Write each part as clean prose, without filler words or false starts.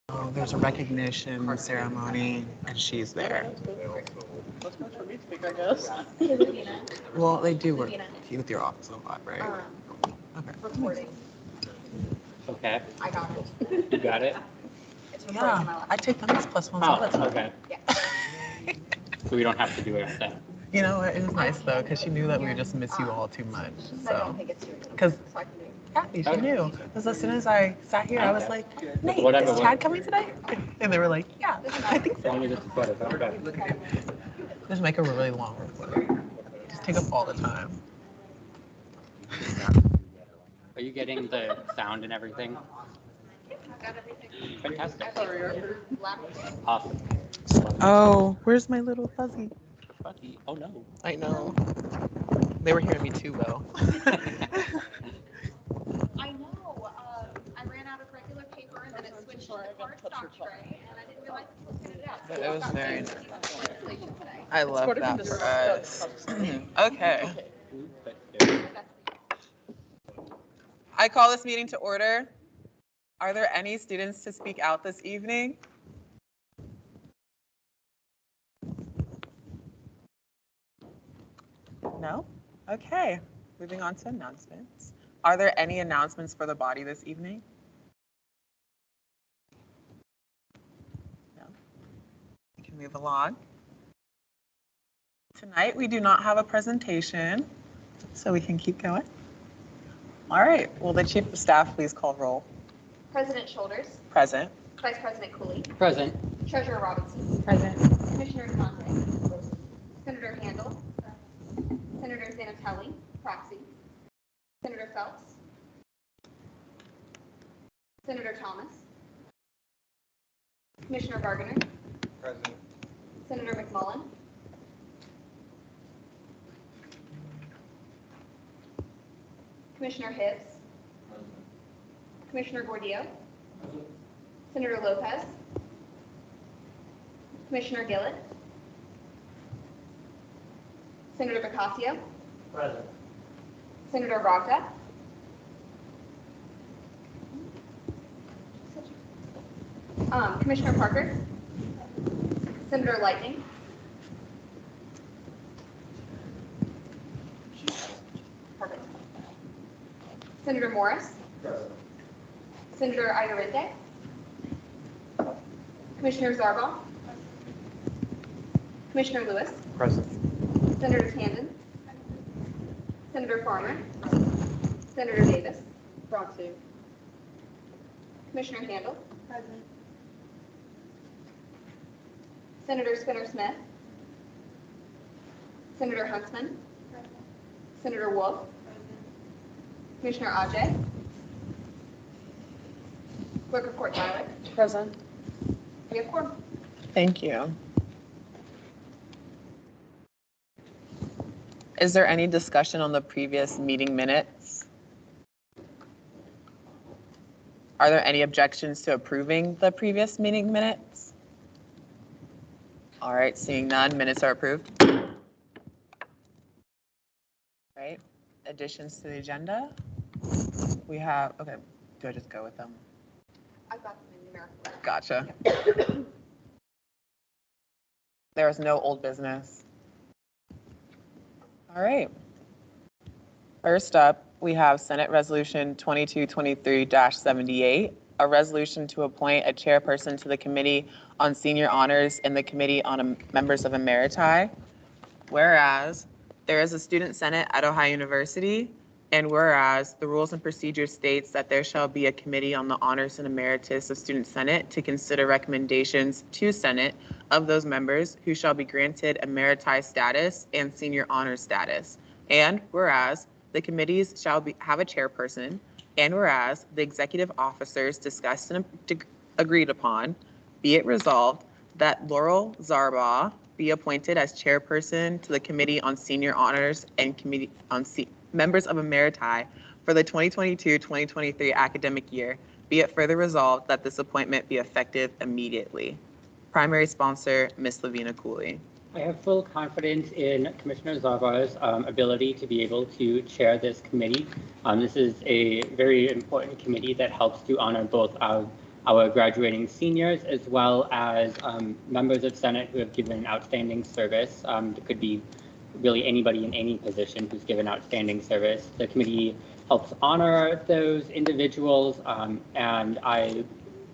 Oh, there's a recognition ceremony, and she's there. That's much for me to speak, I guess. Well, they do work with your office a lot, right? Okay. Recording. Okay, I got it. you got it? It's recording in my Yeah, laptop. I take them as plus ones all the Oh, time. okay. Yeah. So we don't have to do it then. You know what? It was nice though, because she knew that we would just miss you all too much. I don't So, think it's doing it. because So I can do it. yeah, she knew. Because as soon as I sat here, I was like, Nate, Whatever is Chad coming today? And they were like, yeah, I think As so. long as it's recorded, okay. Just make a really long recording. Just take up all the time. Are you getting the sound and everything? Got everything. Fantastic. Laptop. Awesome. Oh, where's my little fuzzy? Fuzzy. Oh no. I know. They were hearing me too well. I know. I ran out of regular paper and then it switched to the cardstock tray and I didn't realize it was printed out. But it was very nice. Legislation today. I love that for us. Okay. I call this meeting to order. Are there any students to speak out this evening? No? Okay. Moving on to announcements. Are there any announcements for the body this evening? No. We can move along. Tonight, we do not have a presentation, so we can keep going. All right. Will the Chief of Staff please call roll? President Shoulders, Present. Vice President Cooley, Present. Treasurer Robinson, Present. Commissioner Conte, Senator Handel, Senator Zanatelli, proxy, Senator Phelps, Senator Thomas, Commissioner Barginer, Present. Senator McMullen, Commissioner Hibbs, Commissioner Gordillo, Senator Lopez, Commissioner Gillett, Senator Bacasio, Present. Senator Rogda, Commissioner Parker, Senator Lightning, Perfect. Senator Morris, Senator Iorinde, Commissioner Zarbon, Commissioner Lewis, Present. Senator Tandon, Senator Farmer, Senator Davis, proxy, Commissioner Handel, present, Senator Spinner Smith, Senator Huntsman, Senator Wolf, Commissioner Ajay, Clerk of Court Tyler, Present. we have quorum. Thank you. Is there any discussion on the previous meeting minutes? Are there any objections to approving the previous meeting minutes? All right, seeing none, minutes are approved. Right, additions to the agenda? We have, okay, do I just go with them? I've got them in numerical order. Gotcha. There is no old business. All right. First up, we have Senate Resolution 2223-78, a resolution to appoint a chairperson to the Committee on Senior Honors and the Committee on Members of Emeriti. Whereas there is a student senate at Ohio University, and whereas the rules and procedures states that there shall be a committee on the honors and emeritus of student senate to consider recommendations to Senate of those members who shall be granted emeriti status and senior honors status. And whereas the committees shall have a chairperson, and whereas the executive officers discussed and agreed upon, be it resolved that Laurel Zarbaugh be appointed as chairperson to the Committee on Senior Honors and Committee on Members of Emeriti for the 2022-2023 academic year. Be it further resolved that this appointment be effective immediately. Primary sponsor, Ms. Lavina Cooley. I have full confidence in Commissioner Zarbaugh's ability to be able to chair this committee. This is a very important committee that helps to honor both our our graduating seniors, as well as members of Senate who have given outstanding service. It could be really anybody in any position who's given outstanding service. The committee helps honor those individuals, and I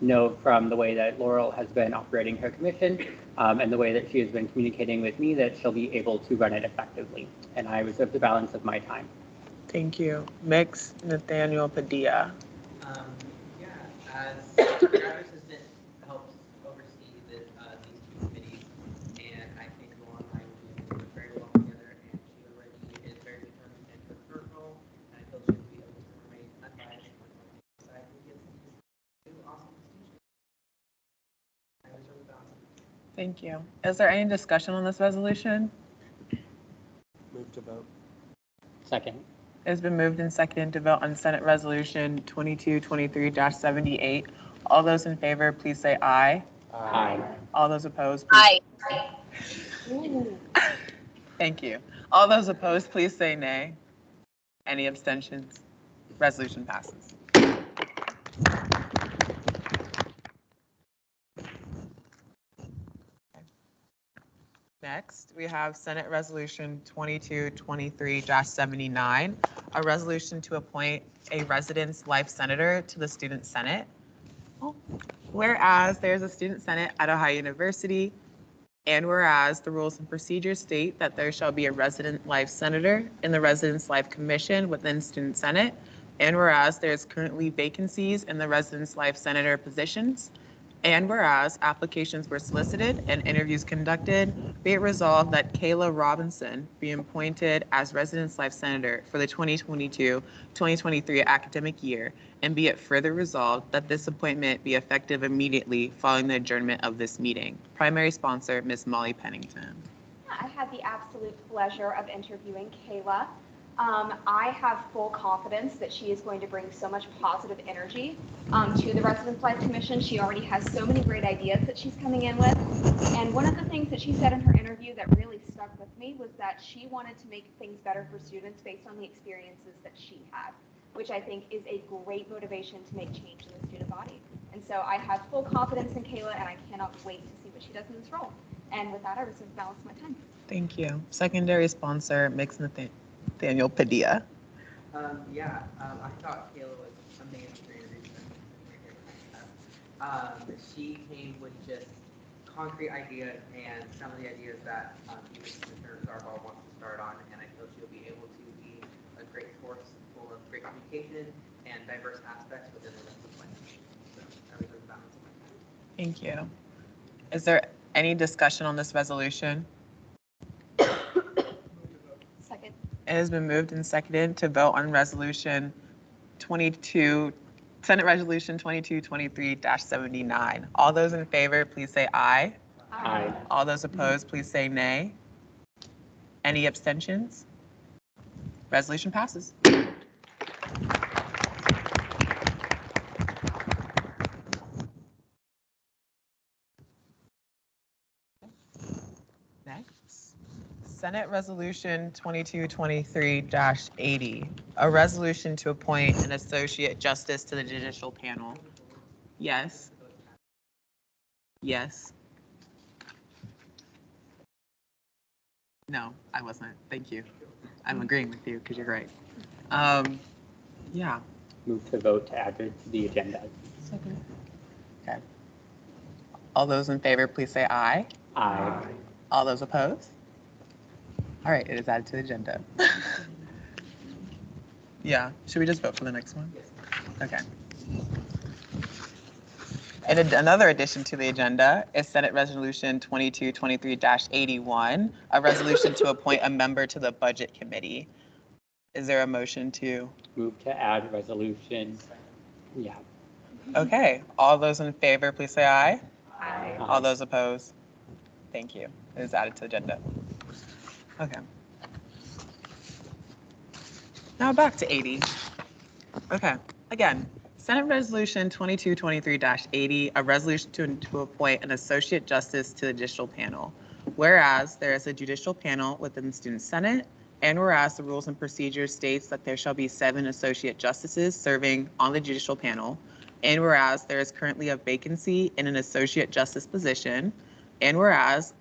know from the way that Laurel has been operating her commission and the way that she has been communicating with me that she'll be able to run it effectively. And I reserve the balance of my time. Thank you. Mix Nathaniel Padilla. Yeah, as Travis has been helps oversee these two committees, and I think Laura and I will do very well together. And she already is very determined in her current role, and I feel she'll be able to remain unbiased when deciding who gets these two awesome distinctions. I reserve the balance. Thank you. Is there any discussion on this resolution? Move to vote. Second. It has been moved and seconded to vote on Senate Resolution 2223-78. All those in favor, please say aye. Aye. All those opposed, please. Thank you. All those opposed, please say nay. Any abstentions? Resolution passes. Next, we have Senate Resolution 2223-79, a resolution to appoint a residence life senator to the Student Senate. Whereas there's a Student Senate at Ohio University, and whereas the rules and procedures state that there shall be a resident life senator in the Residence Life Commission within Student Senate, and whereas there's currently vacancies in the Residence Life Senator positions, and whereas applications were solicited and interviews conducted, be it resolved that Kayla Robinson be appointed as Residence Life Senator for the 2022-2023 academic year, and be it further resolved that this appointment be effective immediately following the adjournment of this meeting. Primary sponsor, Ms. Molly Pennington. I had the absolute pleasure of interviewing Kayla. I have full confidence that she is going to bring so much positive energy to the Residence Life Commission. She already has so many great ideas that she's coming in with. And one of the things that she said in her interview that really stuck with me was that she wanted to make things better for students based on the experiences that she had, which I think is a great motivation to make change in the student body. And so I have full confidence in Kayla, and I cannot wait to see what she does in this role. And with that, I reserve the balance of my time. Thank you. Secondary sponsor, Mix Nathaniel Padilla. I thought Kayla was amazing for your research. She came with just concrete ideas and some of the ideas that even Commissioner Zarval wants to start on, and I feel she'll be able to be a great force full of great communication and diverse aspects within the rest of the plan. So I reserve the balance of my time. Thank you. Is there any discussion on this resolution? Second. It has been moved and seconded to vote on Resolution 22, Senate Resolution 2223-79. All those in favor, please say aye. Aye. All those opposed, please say nay. Any abstentions? Resolution passes. Next, Senate Resolution 2223-80, a resolution to appoint an associate justice to the judicial panel. Yes. Yes. No, I wasn't. Thank you. I'm agreeing with you because you're right. Yeah. Move to vote to add it to the agenda. Second. Okay. All those in favor, please say aye. Aye. All those opposed? All right, it is added to the agenda. Yeah, should we just vote for the next one? Okay. And another addition to the agenda is Senate Resolution 2223-81, a resolution to appoint a member to the Budget Committee. Is there a motion to? Move to add resolution. Yeah. Okay, all those in favor, please say aye. Aye. All those opposed? Thank you. It is added to the agenda. Okay. Now back to 80. Okay, again, Senate Resolution 2223-80, a resolution to appoint an associate justice to the judicial panel. Whereas there is a judicial panel within the Student Senate, and whereas the rules and procedures states that there shall be 7 associate justices serving on the judicial panel, And whereas there is currently a vacancy in an associate justice position, and whereas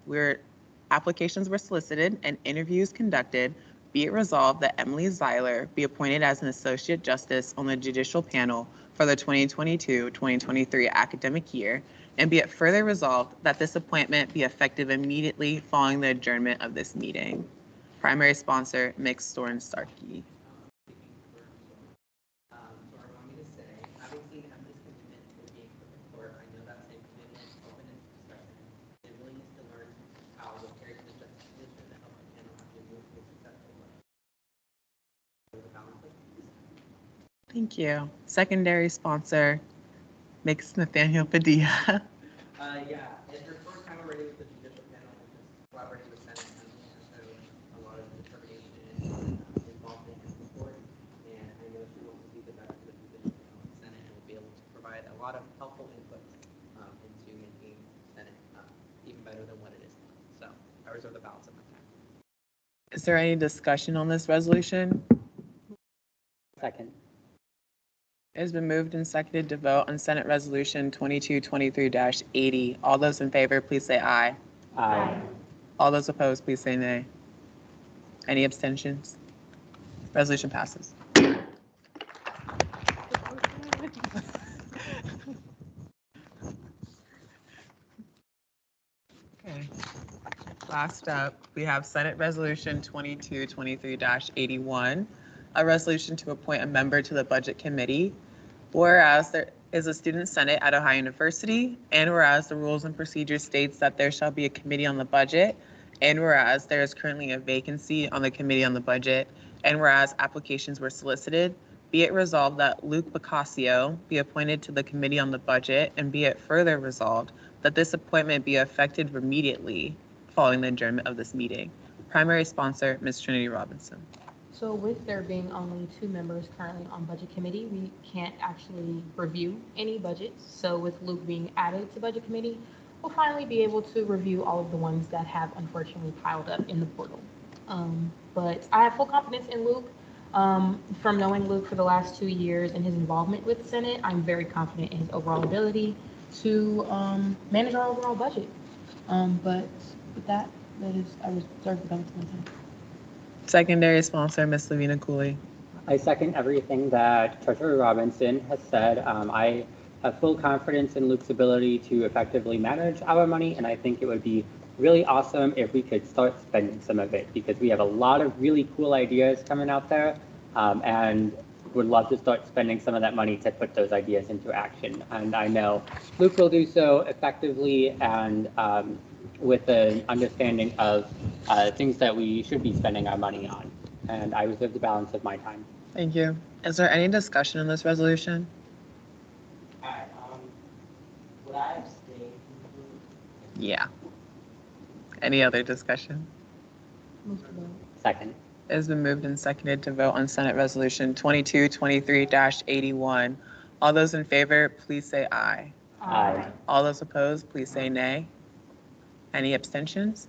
applications were solicited and interviews conducted, be it resolved that Emily Zeiler be appointed as an associate justice on the judicial panel for the 2022-2023 academic year, and be it further resolved that this appointment be effective immediately following the adjournment of this meeting. Primary sponsor, Mick Storen-Starkey. So I want me to say, having seen Emily's commitment to engage with the court, I know that same commitment is open and discussion. It really needs to learn how to carry the justice position and help the panel actually move to a successful way. The balance of Thank you. Secondary sponsor, Mick Nathaniel Padilla. Yeah, it's her first time already with the judicial panel, just collaborating with Senate. Emily has shown a lot of determination and involvement in the court, and I know she wants to be the best for the judicial panel in the Senate and will be able to provide a lot of helpful input into making Senate even better than what it is now. So I reserve the balance of my time. Is there any discussion on this resolution? Second. It has been moved and seconded to vote on Senate Resolution 2223-80. All those in favor, please say aye. Aye. All those opposed, please say nay. Any abstentions? Resolution passes. Okay. Last up, we have Senate Resolution 2223-81, a resolution to appoint a member to the Budget Committee. Whereas there is a student senate at Ohio University, and whereas the rules and procedures states that there shall be a committee on the budget, and whereas there is currently a vacancy on the committee on the budget, and whereas applications were solicited, be it resolved that Luke Bacasio be appointed to the committee on the budget, and be it further resolved that this appointment be effective immediately following the adjournment of this meeting. Primary sponsor, Ms. Trinity Robinson. So with there being only 2 members currently on budget committee, we can't actually review any budgets. So with Luke being added to budget committee, we'll finally be able to review all of the ones that have unfortunately piled up in the portal. But I have full confidence in Luke. From knowing Luke for the last 2 years and his involvement with the Senate, I'm very confident in his overall ability to manage our overall budget. But with that, I reserve the balance of my time. Secondary sponsor, Ms. Lavina Cooley. I second everything that Treasurer Robinson has said. I have full confidence in Luke's ability to effectively manage our money, and I think it would be really awesome if we could start spending some of it, because we have a lot of really cool ideas coming out there, and would love to start spending some of that money to put those ideas into action. And I know Luke will do so effectively and with an understanding of things that we should be spending our money on. And I reserve the balance of my time. Thank you. Is there any discussion on this resolution? Alright, would I abstain? Yeah. Any other discussion? Move to vote. Second. It has been moved and seconded to vote on Senate Resolution 2223-81. All those in favor, please say aye. Aye. All those opposed, please say nay. Any abstentions?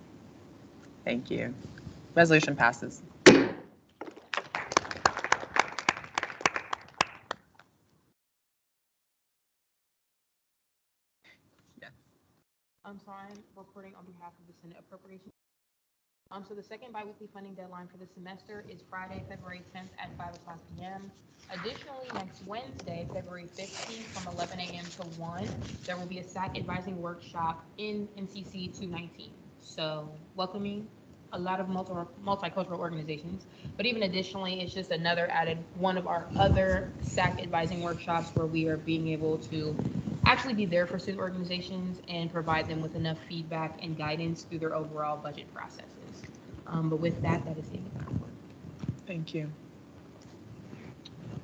Thank you. Resolution passes. So I'm reporting on behalf of the Senate Appropriations. So the second biweekly funding deadline for the semester is Friday, February 10th at 5:00 p.m. Additionally, next Wednesday, February 15th from 11 a.m. to 1, there will be a SAC advising workshop in MCC 219. So welcoming a lot of multicultural organizations, but even additionally, it's just another added one of our other SAC advising workshops where we are being able to actually be there for student organizations and provide them with enough feedback and guidance through their overall budget processes. But with that, that is the end of my report. Thank you.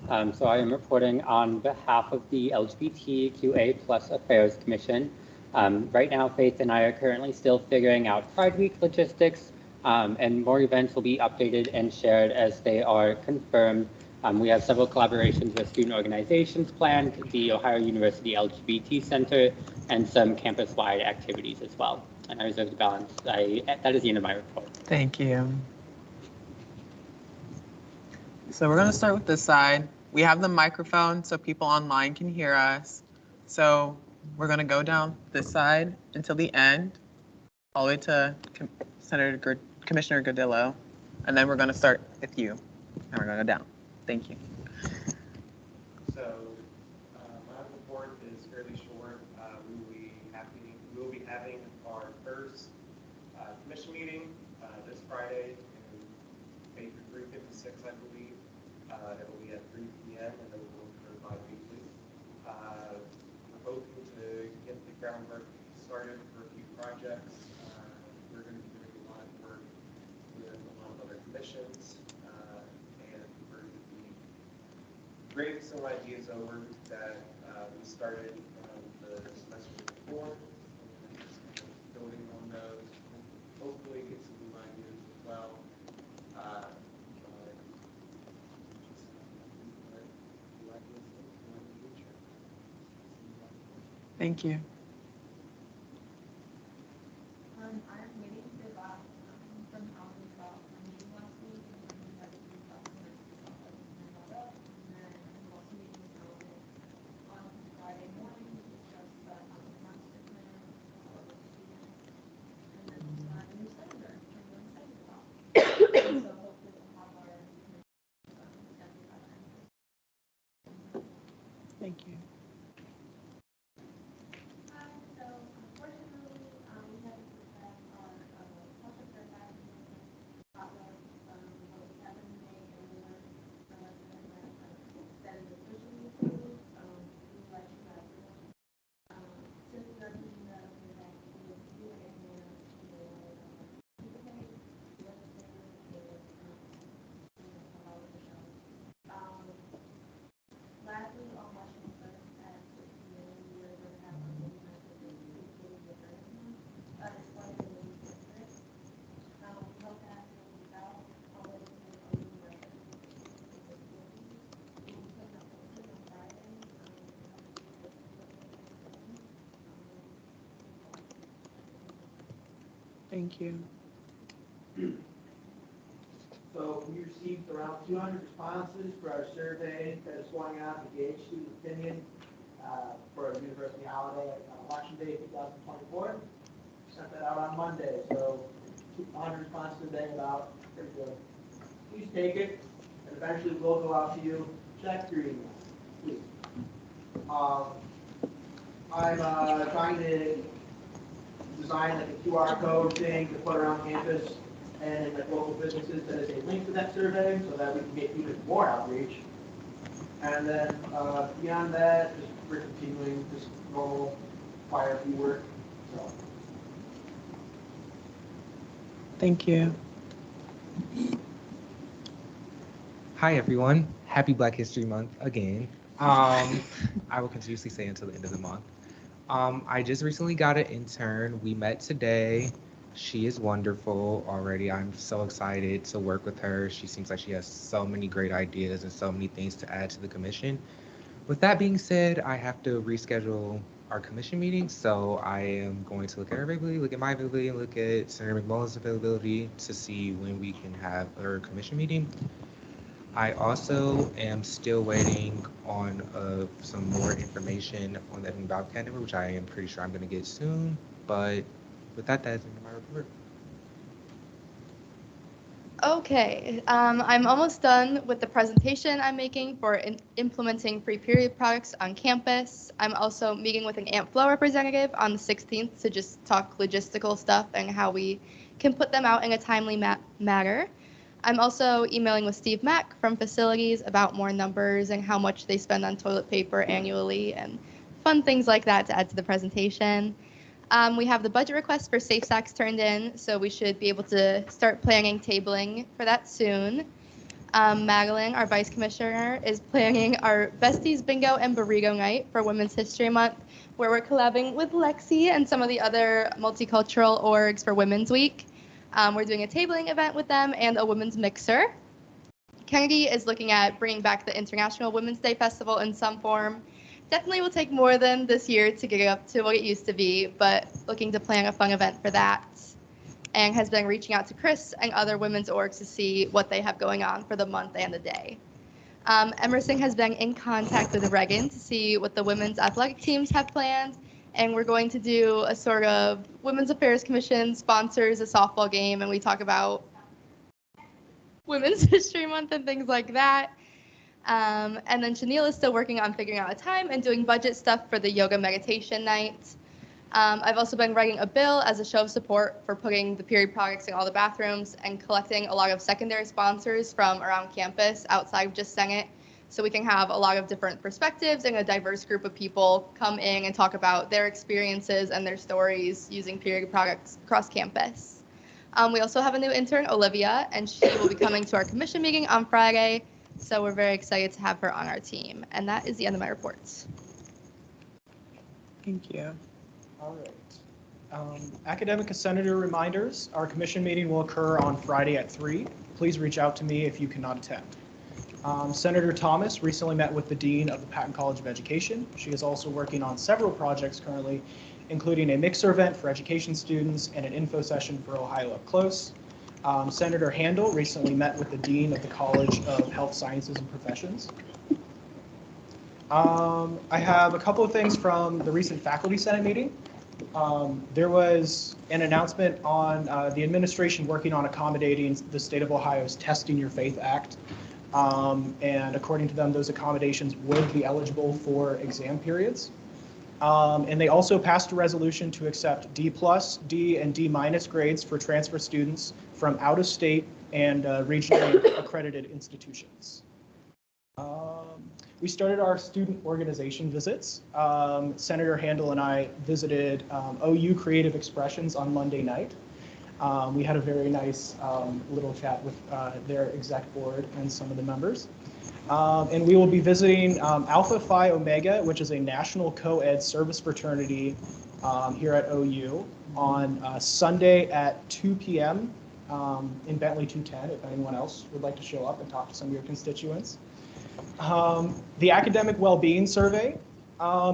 So I am reporting on behalf of the LGBTQA+ Affairs Commission. Right now, Faith and I are currently still figuring out Pride Week logistics, and more events will be updated and shared as they are confirmed. We have several collaborations with student organizations planned, the Ohio University LGBT Center, and some campus-wide activities as well. And I reserve the balance. That is the end of my report. Thank you. So we're going to start with this side. We have the microphone so people online can hear us. So we're going to go down this side until the end, all the way to Commissioner Godillo, and then we're going to start with you, and we're going to go down. Thank you. So my report is fairly short. We will be having our first commission meeting this Friday in Baker 356, I believe. It will be at 3 p.m. and then we'll go bi-weekly. We're hoping to get the groundwork started for a few projects. We're going to be doing a lot of work with a lot of other commissions, and we're going to be bringing some ideas over that we started from the semester before, and just building on those, hopefully get some new ideas as well. Thank you. Our meeting is about from housing about meeting last week and we had a few documents and then we also meeting with housing on Friday morning to discuss the housing master plan for the students. And then the new senator, which I'm really excited about. So hopefully we'll have our schedule by then. Thank you. So unfortunately, we had to suspend our social care package that was Kevin May and Warren that is officially approved. We would like to have since we are doing that we would like to do it and then lastly, on Washington first at 6 p.m. we are going to have our meeting after the it's quite a really different. We hope that will be out all the way to the we will put that posted on Friday. Thank you. So we received around 200 responses for our survey that is going out to gauge student opinion for a university holiday on Election Day 2024. Sent that out on Monday, so 200 responses today about pretty good. Please take it, and eventually we'll go out to you. Check your email, please. I'm trying to design like a QR code thing to put around campus and in like local businesses that is a link to that survey so that we can get even more outreach. And then beyond that, just we're continuing just normal fire fee work. So. Thank you. Hi everyone, happy Black History Month again. I will continuously say until the end of the month. I just recently got an intern. We met today. She is wonderful already. I'm so excited to work with her. She seems like she has so many great ideas and so many things to add to the commission. With that being said, I have to reschedule our commission meeting, so I am going to look at her availability, look at my availability, and look at Senator McMullen's availability to see when we can have our commission meeting. I also am still waiting on some more information on the Edmund Bobcat number, which I am pretty sure I'm going to get soon. But with that, that's my report. Okay, I'm almost done with the presentation I'm making for implementing free period products on campus. I'm also meeting with an AMP-Flow representative on the 16th to just talk logistical stuff and how we can put them out in a timely manner. I'm also emailing with Steve Mack from Facilities about more numbers and how much they spend on toilet paper annually and fun things like that to add to the presentation. We have the budget request for Safe Stacks turned in, so we should be able to start planning tabling for that soon. Madeline, our Vice Commissioner, is planning our Besties Bingo and Burrito Night for Women's History Month, where we're collabing with Lexi and some of the other multicultural orgs for Women's Week. We're doing a tabling event with them and a women's mixer. Kennedy is looking at bringing back the International Women's Day Festival in some form. Definitely will take more than this year to get it up to what it used to be, but looking to plan a fun event for that. And has been reaching out to Chris and other women's orgs to see what they have going on for the month and the day. Emerson has been in contact with Reagan to see what the women's athletic teams have planned, and we're going to do a sort of Women's Affairs Commission sponsors a softball game, and we talk about Women's History Month and things like that. And then Chanel is still working on figuring out a time and doing budget stuff for the yoga meditation night. I've also been writing a bill as a show of support for putting the period products in all the bathrooms and collecting a lot of secondary sponsors from around campus outside of just Senate, so we can have a lot of different perspectives and a diverse group of people come in and talk about their experiences and their stories using period products across campus. We also have a new intern, Olivia, and she will be coming to our commission meeting on Friday, so we're very excited to have her on our team. And that is the end of my reports. Thank you. All right. Academic Senator reminders, our commission meeting will occur on Friday at 3. Please reach out to me if you cannot attend. Senator Thomas recently met with the Dean of the Patton College of Education. She is also working on several projects currently, including a mixer event for education students and an info session for Ohio Up Close. Senator Handel recently met with the Dean of the College of Health Sciences and Professions. I have a couple of things from the recent Faculty Senate meeting. There was an announcement on the administration working on accommodating the state of Ohio's Testing Your Faith Act. And according to them, those accommodations would be eligible for exam periods. And they also passed a resolution to accept D+, D, and D- grades for transfer students from out-of-state and regionally accredited institutions. We started our student organization visits. Senator Handel and I visited OU Creative Expressions on Monday night. We had a very nice little chat with their exec board and some of the members. And we will be visiting Alpha Phi Omega, which is a national co-ed service fraternity here at OU on Sunday at 2 p.m. In Bentley 210, if anyone else would like to show up and talk to some of your constituents. The academic well-being survey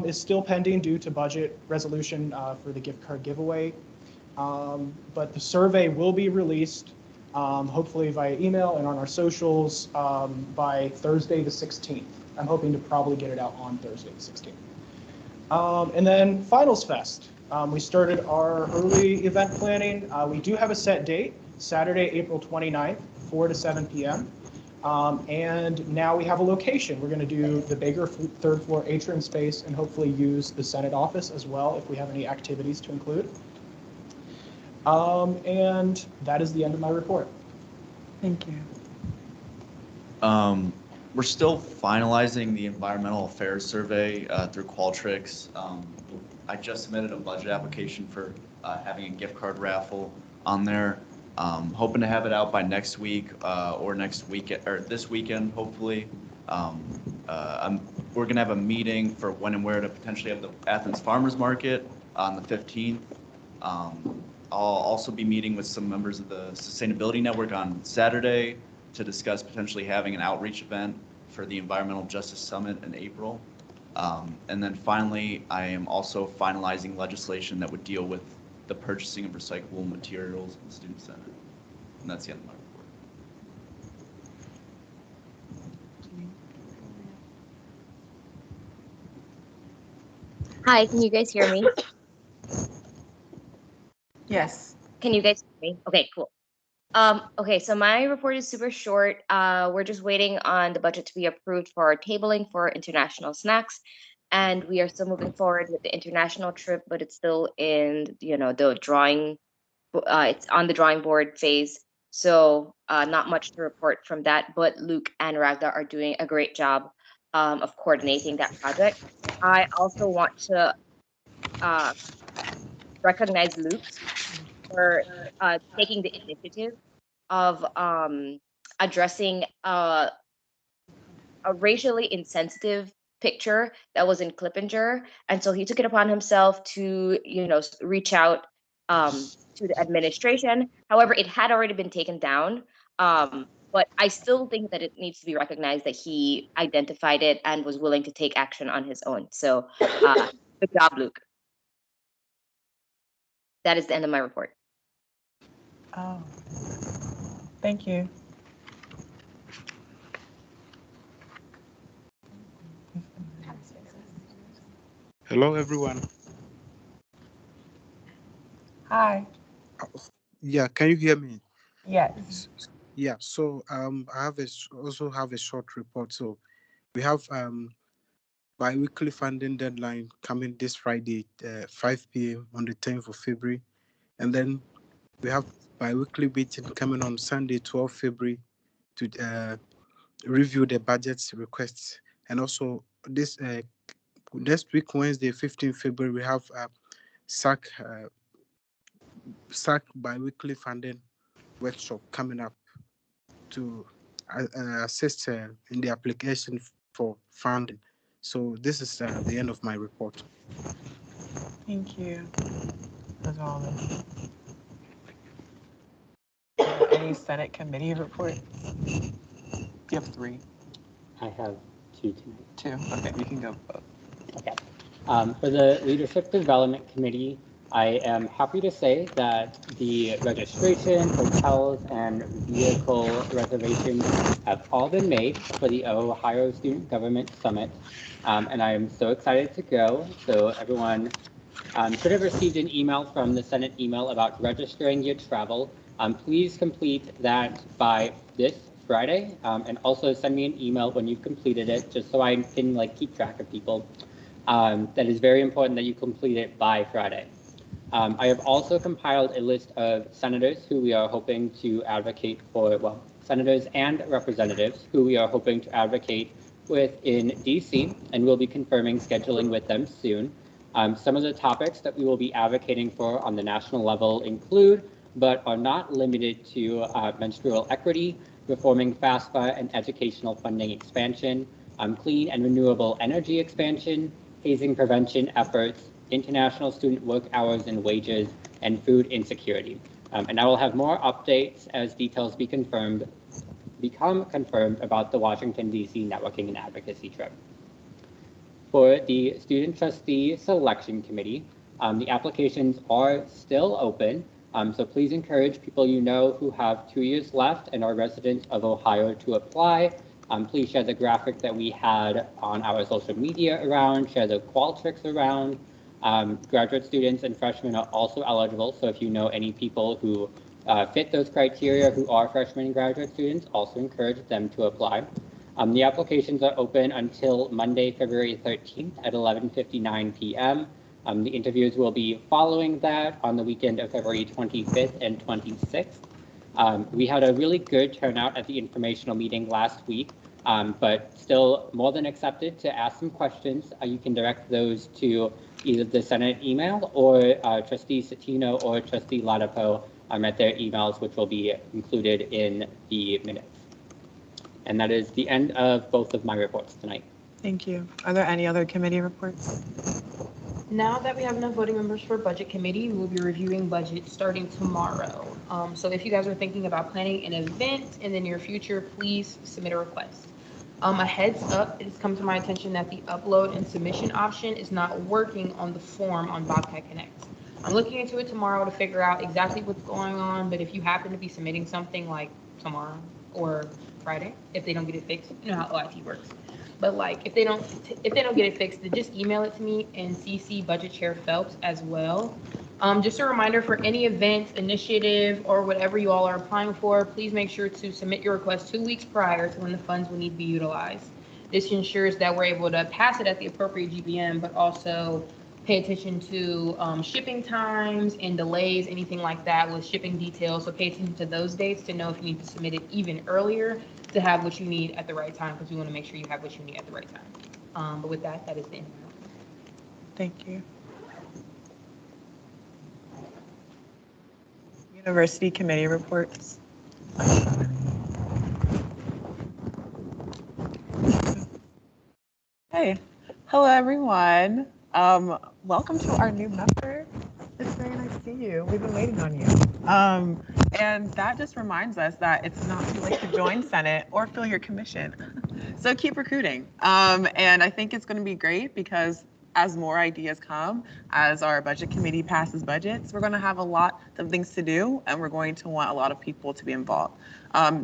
is still pending due to budget resolution for the gift card giveaway. But the survey will be released hopefully via email and on our socials by Thursday the 16th. I'm hoping to probably get it out on Thursday the 16th. And then Finals Fest. We started our early event planning. We do have a set date, Saturday, April 29th, 4 to 7 p.m. And now we have a location. We're going to do the bigger third floor atrium space and hopefully use the Senate office as well if we have any activities to include. And that is the end of my report. Thank you. We're still finalizing the environmental affairs survey through Qualtrics. I just submitted a budget application for having a gift card raffle on there. Hoping to have it out by next week or next weekend or this weekend, hopefully. We're gonna have a meeting for when and where to potentially have the Athens Farmers Market on the 15th. I'll also be meeting with some members of the Sustainability Network on Saturday to discuss potentially having an outreach event for the Environmental Justice Summit in April. And then finally, I am also finalizing legislation that would deal with the purchasing of recyclable materials in the Student Senate. And that's the end of my report. Hi, can you guys hear me? Yes. Can you guys hear me? Okay, cool. Okay, so my report is super short. We're just waiting on the budget to be approved for our tabling for international snacks. And we are still moving forward with the international trip, but it's still in, the drawing, it's on the drawing board phase. So not much to report from that, but Luke and Ragda are doing a great job of coordinating that project. I also want to recognize Luke for taking the initiative of addressing a racially insensitive picture that was in Clippinger, and so he took it upon himself to reach out to the administration. However, it had already been taken down, but I still think that it needs to be recognized that he identified it and was willing to take action on his own. So good job, Luke. That is the end of my report. Oh, thank you. Hello, everyone. Hi. Yeah, can you hear me? Yes. Yeah, so I have also have a short report. So we have bi-weekly funding deadline coming this Friday, 5 p.m. on the 10th of February, and then we have bi-weekly meeting coming on Sunday, 12 February, to review the budget requests, and also this next week, Wednesday, 15 February, we have SAC bi-weekly funding workshop coming up to assist in the application for funding. So this is the end of my report. Thank you. That's all of Any Senate committee reports? You have 3. I have 2 tonight. 2. Okay, you can go both. Okay. For the Leadership Development Committee, I am happy to say that the registration, hotels, and vehicle reservations have all been made for the Ohio Student Government Summit. And I am so excited to go. So everyone should have received an email from the Senate email about registering your travel. Please complete that by this Friday, and also send me an email when you've completed it, just so I can keep track of people. That is very important that you complete it by Friday. I have also compiled a list of senators who we are hoping to advocate for, well, senators and representatives who we are hoping to advocate with in DC, and we'll be confirming scheduling with them soon. Some of the topics that we will be advocating for on the national level include, but are not limited to, menstrual equity, reforming FAFSA and educational funding expansion, clean and renewable energy expansion, hazing prevention efforts, international student work hours and wages, and food insecurity. And I will have more updates as details become confirmed about the Washington, D.C. networking and advocacy trip. For the Student Trustee Selection Committee, the applications are still open, so please encourage people you know who have 2 years left and are residents of Ohio to apply. Please share the graphic that we had on our social media around, share the Qualtrics around. Graduate students and freshmen are also eligible, so if you know any people who fit those criteria who are freshmen and graduate students, also encourage them to apply. The applications are open until Monday, February 13th at 11:59 p.m. The interviews will be following that on the weekend of February 25th and 26th. We had a really good turnout at the informational meeting last week, but still more than accepted to ask some questions. You can direct those to either the Senate email or Trustee Satino or Trustee Ladapo at their emails, which will be included in the minutes. And that is the end of both of my reports tonight. Thank you. Are there any other committee reports? Now that we have enough voting members for Budget Committee, we will be reviewing budget starting tomorrow. So if you guys are thinking about planning an event in the near future, please submit a request. A heads up, it has come to my attention that the upload and submission option is not working on the form on Bobcat Connect. I'm looking into it tomorrow to figure out exactly what's going on, but if you happen to be submitting something like tomorrow or Friday, if they don't get it fixed, you know how OIT works. But if they don't get it fixed, then just email it to me and CC Budget Chair Phelps as well. Just a reminder for any event, initiative, or whatever you all are applying for, please make sure to submit your request 2 weeks prior to when the funds will need to be utilized. This ensures that we're able to pass it at the appropriate GBM, but also pay attention to shipping times and delays, anything like that with shipping details. So pay attention to those dates to know if you need to submit it even earlier to have what you need at the right time, because we want to make sure you have what you need at the right time. But with that, that is the end. Thank you. University committee reports. Hey, hello everyone. Welcome to our new member. It's very nice to see you. We've been waiting on you. And that just reminds us that it's not too late to join Senate or fill your commission. So keep recruiting. And I think it's going to be great because as more ideas come, as our budget committee passes budgets, we're going to have a lot of things to do, and we're going to want a lot of people to be involved.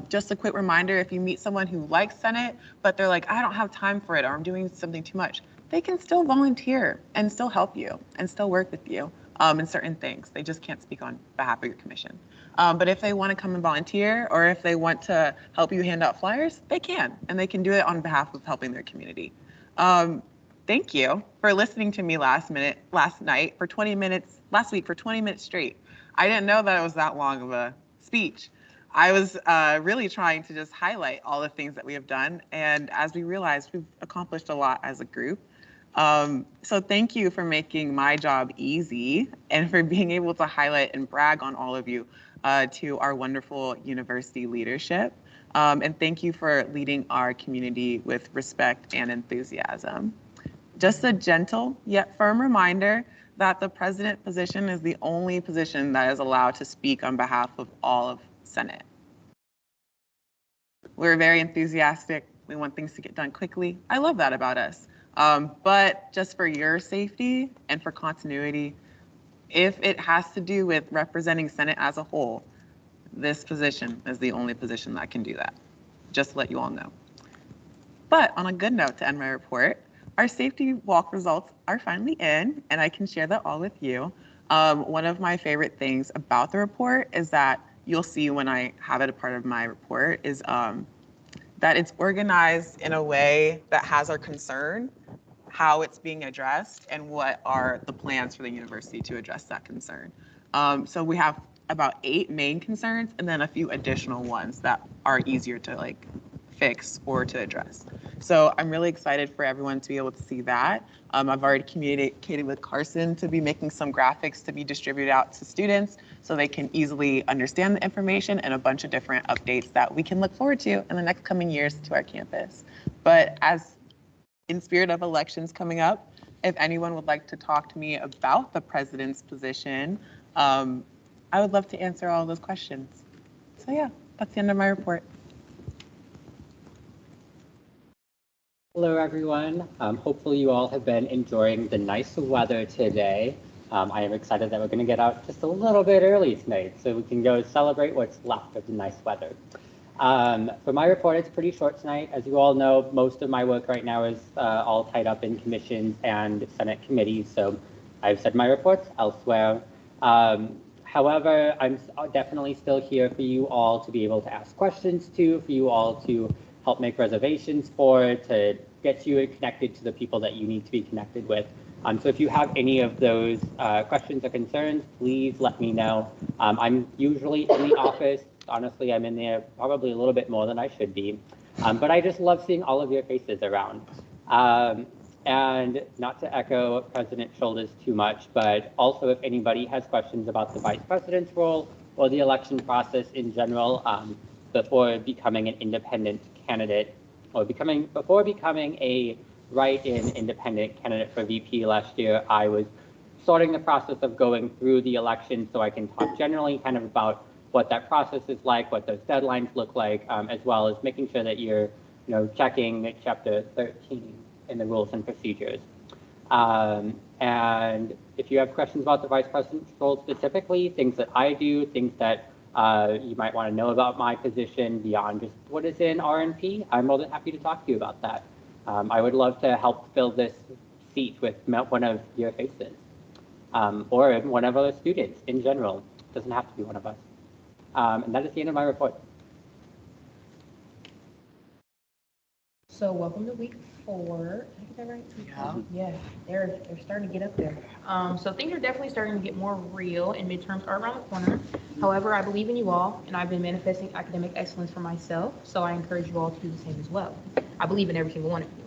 Just a quick reminder, if you meet someone who likes Senate, but they're like, I don't have time for it, or I'm doing something too much, they can still volunteer and still help you and still work with you in certain things. They just can't speak on behalf of your commission. But if they want to come and volunteer, or if they want to help you hand out flyers, they can, and they can do it on behalf of helping their community. Thank you for listening to me last night for 20 minutes, last week for 20 minutes straight. I didn't know that it was that long of a speech. I was really trying to just highlight all the things that we have done. And as we realized, we've accomplished a lot as a group. So thank you for making my job easy and for being able to highlight and brag on all of you to our wonderful university leadership. And thank you for leading our community with respect and enthusiasm. Just a gentle yet firm reminder that the president position is the only position that is allowed to speak on behalf of all of Senate. We're very enthusiastic. We want things to get done quickly. I love that about us. But just for your safety and for continuity, if it has to do with representing Senate as a whole, this position is the only position that can do that. Just to let you all know. But on a good note to end my report, our safety walk results are finally in, and I can share that all with you. One of my favorite things about the report is that you'll see when I have it a part of my report is that it's organized in a way that has our concern, how it's being addressed, and what are the plans for the university to address that concern. So we have about 8 main concerns and then a few additional ones that are easier to fix or to address. So I'm really excited for everyone to be able to see that. I've already communicated with Carson to be making some graphics to be distributed out to students so they can easily understand the information and a bunch of different updates that we can look forward to in the next coming years to our campus. But as in spirit of elections coming up, if anyone would like to talk to me about the president's position, I would love to answer all those questions. So yeah, that's the end of my report. Hello, everyone. Hopefully you all have been enjoying the nice weather today. I am excited that we're going to get out just a little bit early tonight so we can go celebrate what's left of the nice weather. For my report, it's pretty short tonight. As you all know, most of my work right now is all tied up in commissions and Senate committees, so I've said my reports elsewhere. However, I'm definitely still here for you all to be able to ask questions to, for you all to help make reservations for, to get you connected to the people that you need to be connected with. So if you have any of those questions or concerns, please let me know. I'm usually in the office. Honestly, I'm in there probably a little bit more than I should be. But I just love seeing all of your faces around. And not to echo President Shoulders too much, but also if anybody has questions about the vice president's role or the election process in general, before becoming an independent candidate or before becoming a write-in independent candidate for VP last year, I was starting the process of going through the election so I can talk generally kind of about what that process is like, what those deadlines look like, as well as making sure that you're checking Chapter 13 in the rules and procedures. And if you have questions about the vice president's role specifically, things that I do, things that you might want to know about my position beyond just what is in RNP, I'm more than happy to talk to you about that. I would love to help fill this seat with one of your faces, or one of our students in general. It doesn't have to be one of us. And that is the end of my report. So welcome to week 4. Did I get that right? Yeah, they're starting to get up there. So things are definitely starting to get more real, and midterms are around the corner. However, I believe in you all, and I've been manifesting academic excellence for myself, so I encourage you all to do the same as well. I believe in every single one of you.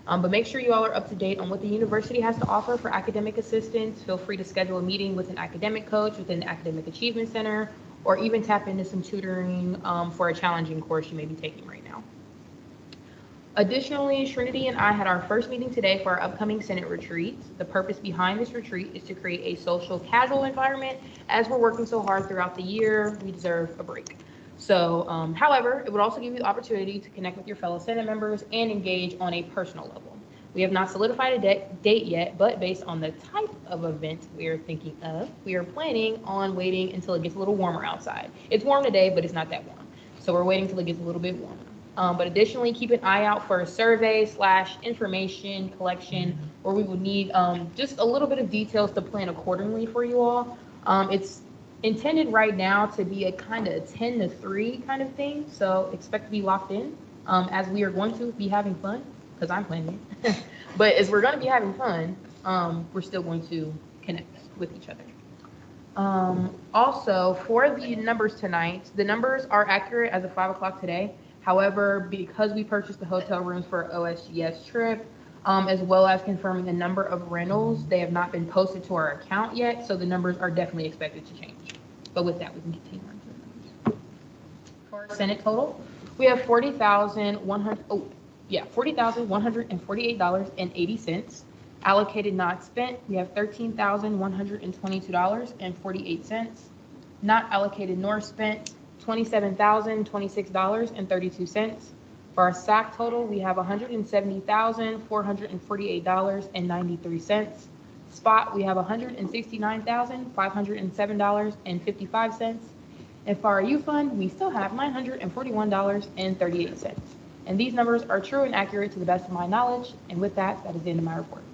But make sure you all are up to date on what the university has to offer for academic assistance. Feel free to schedule a meeting with an academic coach within the Academic Achievement Center, or even tap into some tutoring for a challenging course you may be taking right now. Additionally, Trinity and I had our first meeting today for our upcoming Senate retreat. The purpose behind this retreat is to create a social, casual environment. As we're working so hard throughout the year, we deserve a break. So, however, it would also give you the opportunity to connect with your fellow Senate members and engage on a personal level. We have not solidified a date yet, but based on the type of event we are thinking of, we are planning on waiting until it gets a little warmer outside. It's warm today, but it's not that warm. So we're waiting till it gets a little bit warmer. But additionally, keep an eye out for a survey/information collection where we would need just a little bit of details to plan accordingly for you all. It's intended right now to be a kind of 10 to 3 kind of thing, so expect to be locked in as we are going to be having fun, because I'm planning it. But as we're going to be having fun, we're still going to connect with each other. Also, for the numbers tonight, the numbers are accurate as of 5 o'clock today. However, because we purchased the hotel rooms for OSGS trip, as well as confirming the number of rentals, they have not been posted to our account yet, so the numbers are definitely expected to change. But with that, we can continue on to the numbers. For our Senate total, we have $40,148.80. Allocated not spent, we have $13,122.48. Not allocated nor spent, $27,026.32. For our SAC total, we have $170,448.93. Spot, we have $169,507.55. And for our U fund, we still have $941.38. And these numbers are true and accurate to the best of my knowledge. And with that, that is the end of my report.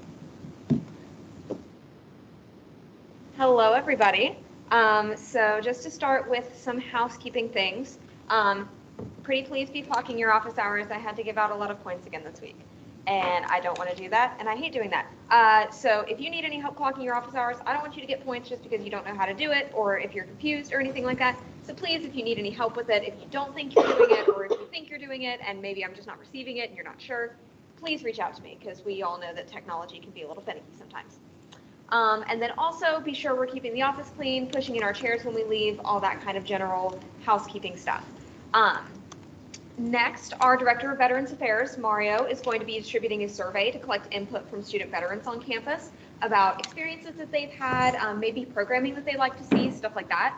Hello, everybody. So just to start with some housekeeping things, pretty please be clocking your office hours. I had to give out a lot of points again this week, and I don't want to do that, and I hate doing that. So if you need any help clocking your office hours, I don't want you to get points just because you don't know how to do it or if you're confused or anything like that. So please, if you need any help with it, if you don't think you're doing it or if you think you're doing it and maybe I'm just not receiving it and you're not sure, please reach out to me because we all know that technology can be a little finicky sometimes. And then also be sure we're keeping the office clean, pushing in our chairs when we leave, all that kind of general housekeeping stuff. Next, our Director of Veterans Affairs, Mario, is going to be distributing a survey to collect input from student veterans on campus about experiences that they've had, maybe programming that they'd like to see, stuff like that.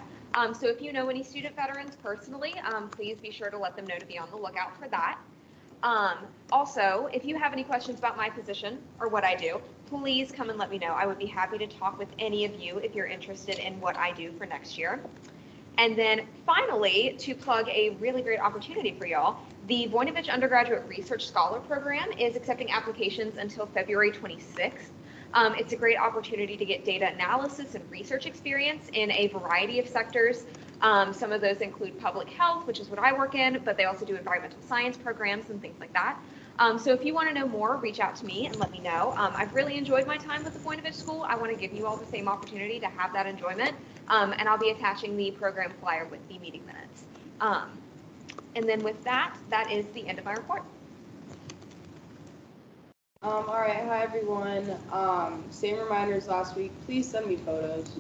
So if you know any student veterans personally, please be sure to let them know to be on the lookout for that. Also, if you have any questions about my position or what I do, please come and let me know. I would be happy to talk with any of you if you're interested in what I do for next year. And then finally, to plug a really great opportunity for y'all, the Voinovich Undergraduate Research Scholar Program is accepting applications until February 26th. It's a great opportunity to get data analysis and research experience in a variety of sectors. Some of those include public health, which is what I work in, but they also do environmental science programs and things like that. So if you want to know more, reach out to me and let me know. I've really enjoyed my time with the Voinovich School. I want to give you all the same opportunity to have that enjoyment, and I'll be attaching the program flyer with the meeting minutes. And then with that, that is the end of my report. All right, hi everyone. Same reminders last week. Please send me photos.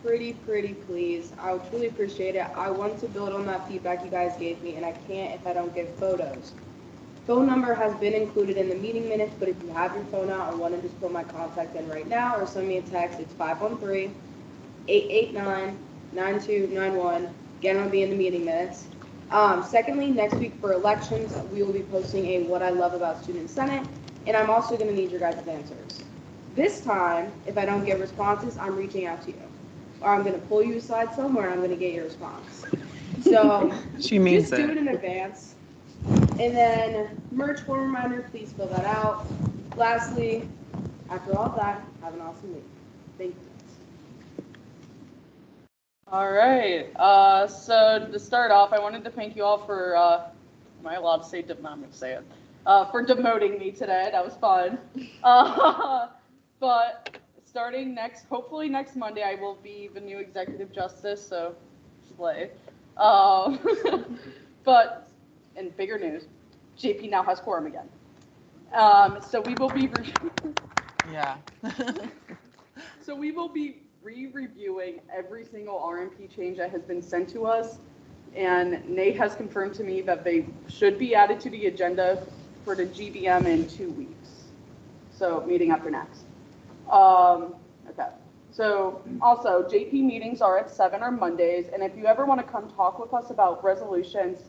Pretty please. I would truly appreciate it. I want to build on that feedback you guys gave me, and I can't if I don't get photos. Phone number has been included in the meeting minutes, but if you have your phone out and want to just put my contact in right now or send me a text, it's 513-889-9291. Again, it'll be in the meeting minutes. Secondly, next week for elections, we will be posting a What I Love About Student Senate, and I'm also going to need your guys' answers. This time, if I don't get responses, I'm reaching out to you. Or I'm going to pull you aside somewhere and I'm going to get your response. So She means just do it in advance. And then merch form reminder, please fill that out. Lastly, after all that, have an awesome week. Thank you. All right. So to start off, I wanted to thank you all for, am I allowed to say, I'm going to say it, for demoting me today. That was fun. But starting hopefully next Monday, I will be the new executive justice, so slay. But, in bigger news, JP now has quorum again. So we will be, Yeah. so we will be re-reviewing every single RMP change that has been sent to us. And Nate has confirmed to me that they should be added to the agenda for the GBM in 2 weeks. So meeting after next. Okay. So also JP meetings are at 7 on Mondays. And if you ever want to come talk with us about resolutions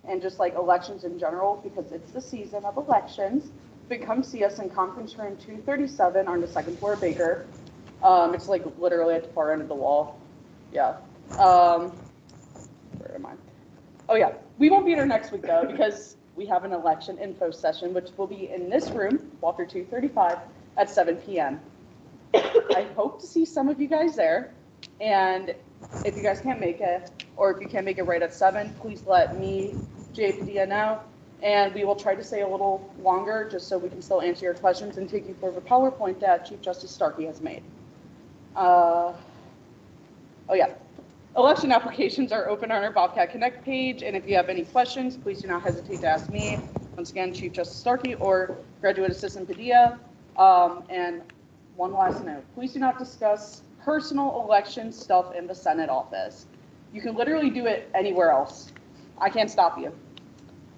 and just like elections in general, because it's the season of elections, then come see us in conference room 237 on the second floor of Baker. It's like literally at the far end of the wall. Yeah. Where am I? Oh yeah. We won't be there next week though, because we have an election info session, which will be in this room, Walker 235, at 7 p.m. I hope to see some of you guys there. And if you guys can't make it, or if you can't make it right at 7, please let me, Jay Padilla, know. And we will try to stay a little longer just so we can still answer your questions and take you through the PowerPoint that Chief Justice Starkey has made. Oh yeah. Election applications are open on our Bobcat Connect page, and if you have any questions, please do not hesitate to ask me. Once again, Chief Justice Starkey or Graduate Assistant Padilla. And one last note, please do not discuss personal election stuff in the Senate office. You can literally do it anywhere else. I can't stop you.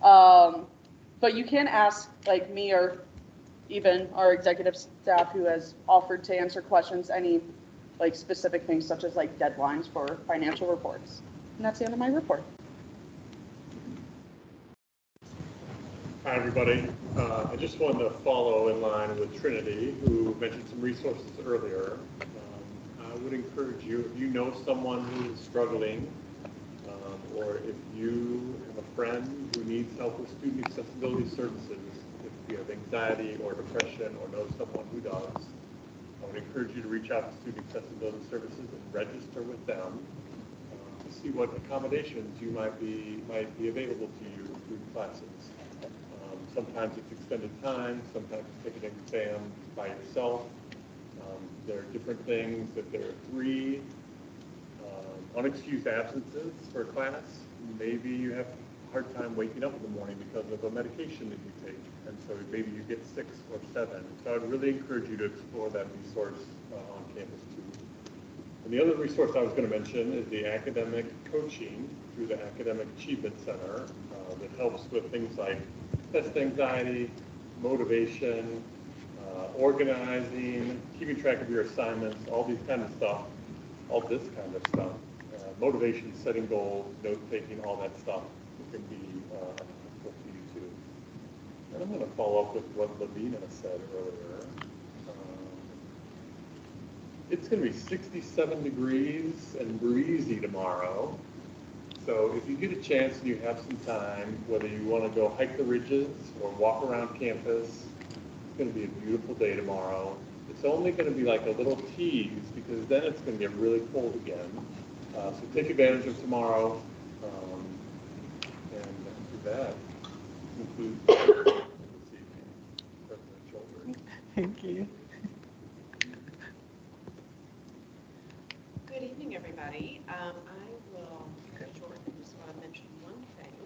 But you can ask like me or even our executive staff who has offered to answer questions, any like specific things such as like deadlines for financial reports. And that's the end of my report. Hi, everybody. I just wanted to follow in line with Trinity, who mentioned some resources earlier. I would encourage you, if you know someone who is struggling, or if you have a friend who needs help with student accessibility services, if you have anxiety or depression or know someone who does, I would encourage you to reach out to Student Accessibility Services and register with them to see what accommodations you might be available to you through classes. Sometimes it's extended time, sometimes it's taking an exam by yourself. There are different things. If there are 3 unexcused absences for a class, maybe you have a hard time waking up in the morning because of a medication that you take, and so maybe you get 6 or 7. So I'd really encourage you to explore that resource on campus too. And the other resource I was going to mention is the academic coaching through the Academic Achievement Center that helps with things like test anxiety, motivation, organizing, keeping track of your assignments, all these kind of stuff, all this kind of stuff. Motivation, setting goals, note-taking, all that stuff can be helpful to you too. And I'm going to follow up with what Lavina said earlier. It's going to be 67 degrees and breezy tomorrow. So if you get a chance and you have some time, whether you want to go hike the ridges or walk around campus, it's going to be a beautiful day tomorrow. It's only going to be like a little tease because then it's going to get really cold again. So take advantage of tomorrow. And after that concludes this evening. President Children. Thank you. Good evening, everybody. I will keep it short. I just want to mention one thing.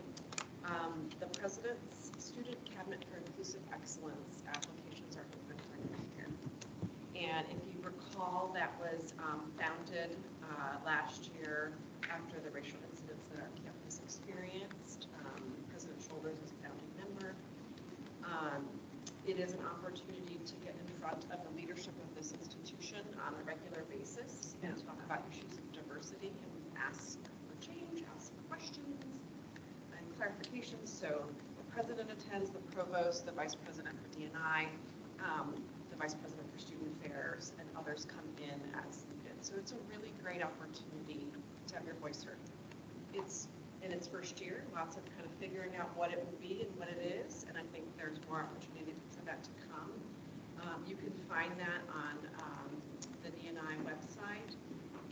The President's Student Cabinet for Inclusive Excellence applications are open for next year. And if you recall, that was founded last year after the racial incidents that our campus experienced. President Shoulders is a founding member. It is an opportunity to get in front of the leadership of this institution on a regular basis and talk about issues of diversity and ask for change, ask for questions and clarifications. So the president attends, the provost, the vice president for D&I, the vice president for student affairs, and others come in as needed. So it's a really great opportunity to have your voice heard. It's in its first year, lots of kind of figuring out what it will be and what it is, and I think there's more opportunity for that to come. You can find that on the D&I website,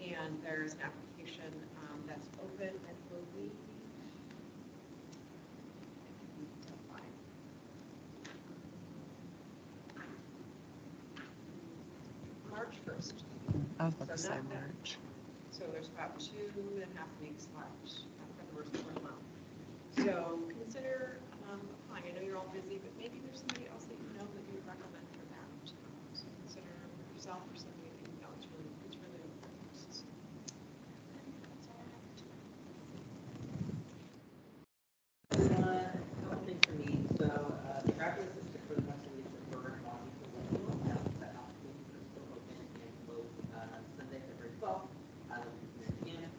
and there's an application that's open, I believe. March 1st. I was about to say not that- March. So there's about 2.5 weeks left for the rest of the month. So consider applying. I know you're all busy, but maybe there's somebody else that you know that you would recommend for that. So consider yourself or somebody that you know. It's really important. That's all I have to do. A couple things for me. So the graduate assistant for the Western Leadership Program lobby for Lebanon announced that applications are still open and closed Sunday, February 12th, 3 p.m.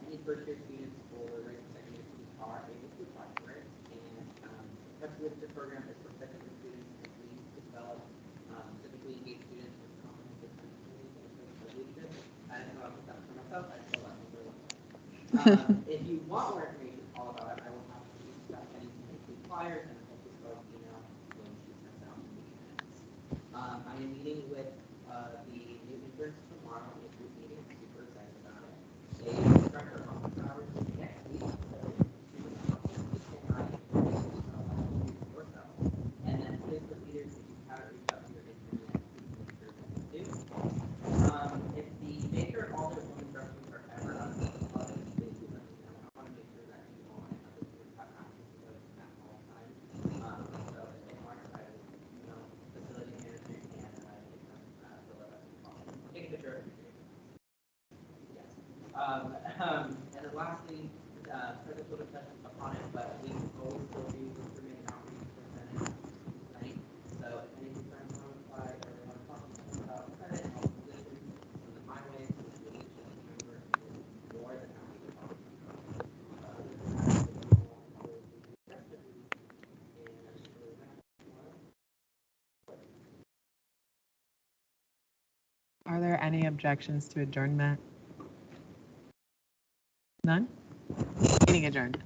Any first-year students or regular second-year students are able to apply for it. And the Western Leadership Program is for second-year students and leads to develop civically engaged students with comprehensive opportunities and social leadership. I didn't know I put that for myself. I still like it. If you want more information all about it, I will have to discuss anything that we flyers and I hope this goes email when she sends out the meeting minutes. I am meeting with the new interns tomorrow in a group meeting. I'm super excited about it. They start their office hours next week, so and then with the leaders, if you haven't reached out to your intern yet, please make sure that you do. If the maker and all their home instructions are ever on the holiday, please do let me know. I want to make sure that you all and other students have access to those at all times. So if Mark decided, facility management and fill it up as possible. Take a picture of it. Yes. And then lastly, presidential discussion upon it, but we always still do recruitment and outreach for Senate tonight. So if any concerns come by or they want to talk about Senate, all positions, send them my way, so the leadership member is more than happy to talk to you. Are there any objections to adjournment? None? Meeting adjourned.